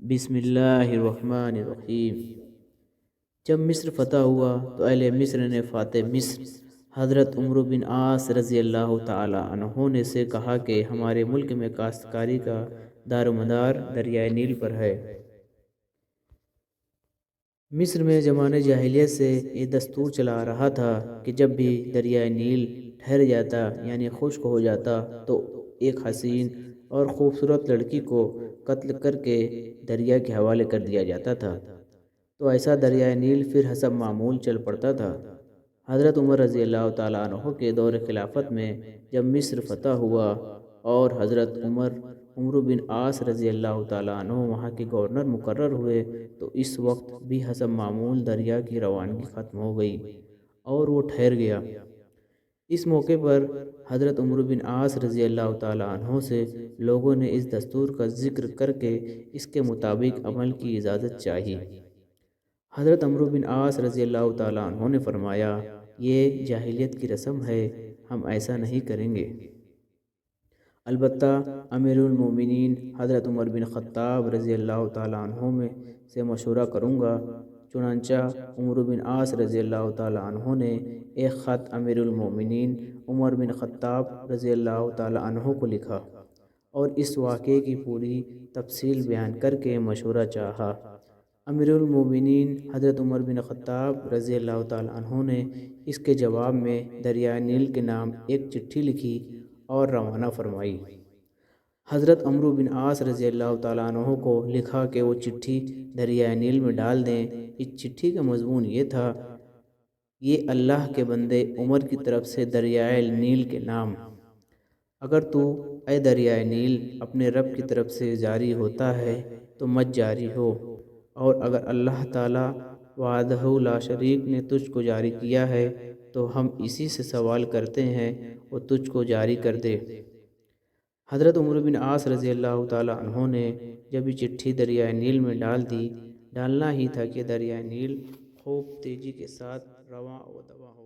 بسم اللہ الرحمن الرحیم۔ جب مصر فتح ہوا تو اہل مصر نے فاتح مصر حضرت عمرو بن عاص رضی اللہ تعالی عنہ نے سے کہا کہ ہمارے ملک میں کاشتکاری کا دار و مدار دریائے نیل پر ہے۔ مصر میں زمانۂ جاہلیت سے یہ دستور چلا رہا تھا کہ جب بھی دریائے نیل ٹھہر جاتا یعنی خشک ہو جاتا تو ایک حسین اور خوبصورت لڑکی کو قتل کر کے دریا کے حوالے کر دیا جاتا تھا۔ تو ایسا دریائے نیل پھر حسب معمول چل پڑتا تھا۔ حضرت عمر رضی اللہ تعالیٰ عنہ کے دور خلافت میں جب مصر فتح ہوا اور حضرت عمرو بن عاص رضی اللہ تعالیٰ عنہ وہاں کے گورنر مقرر ہوئے تو اس وقت بھی حسب معمول دریا کی روانگی ختم ہو گئی اور وہ ٹھہر گیا۔ اس موقع پر حضرت عمرو بن عاص رضی اللہ تعالیٰ عنہ سے لوگوں نے اس دستور کا ذکر کر کے اس کے مطابق عمل کی اجازت چاہی۔ حضرت عمرو بن عاص رضی اللہ تعالیٰ عنہ نے فرمایا، یہ جاہلیت کی رسم ہے، ہم ایسا نہیں کریں گے۔ البتہ امیر المومنین حضرت عمر بن خطاب رضی اللہ تعالیٰ عنہ میں سے مشورہ کروں گا۔ چنانچہ عمرو بن عاص رضی اللہ تعالیٰ عنہ نے ایک خط امیر المومنین عمر بن خطاب رضی اللہ تعالیٰ عنہ کو لکھا اور اس واقعے کی پوری تفصیل بیان کر کے مشورہ چاہا۔ امیر المومنین حضرت عمر بن خطاب رضی اللہ تعالیٰ عنہ نے اس کے جواب میں دریائے نیل کے نام ایک چٹھی لکھی اور روانہ فرمائی۔ حضرت عمرو بن عاص رضی اللہ تعالیٰ عنہ کو لکھا کہ وہ چٹھی دریائے نیل میں ڈال دیں۔ اس چٹھی کا مضمون یہ تھا، یہ اللہ کے بندے عمر کی طرف سے دریائے نیل کے نام، اگر تو اے دریائے نیل اپنے رب کی طرف سے جاری ہوتا ہے تو مت جاری ہو، اور اگر اللہ تعالیٰ وحدہ لا شریک نے تجھ کو جاری کیا ہے تو ہم اسی سے سوال کرتے ہیں وہ تجھ کو جاری کر دے۔ حضرت عمرو بن عاص رضی اللہ تعالیٰ عنہ نے جب یہ چٹھی دریائے نیل میں ڈال دی، ڈالنا ہی تھا کہ دریائے نیل خوب تیزی کے ساتھ رواں و دواں ہو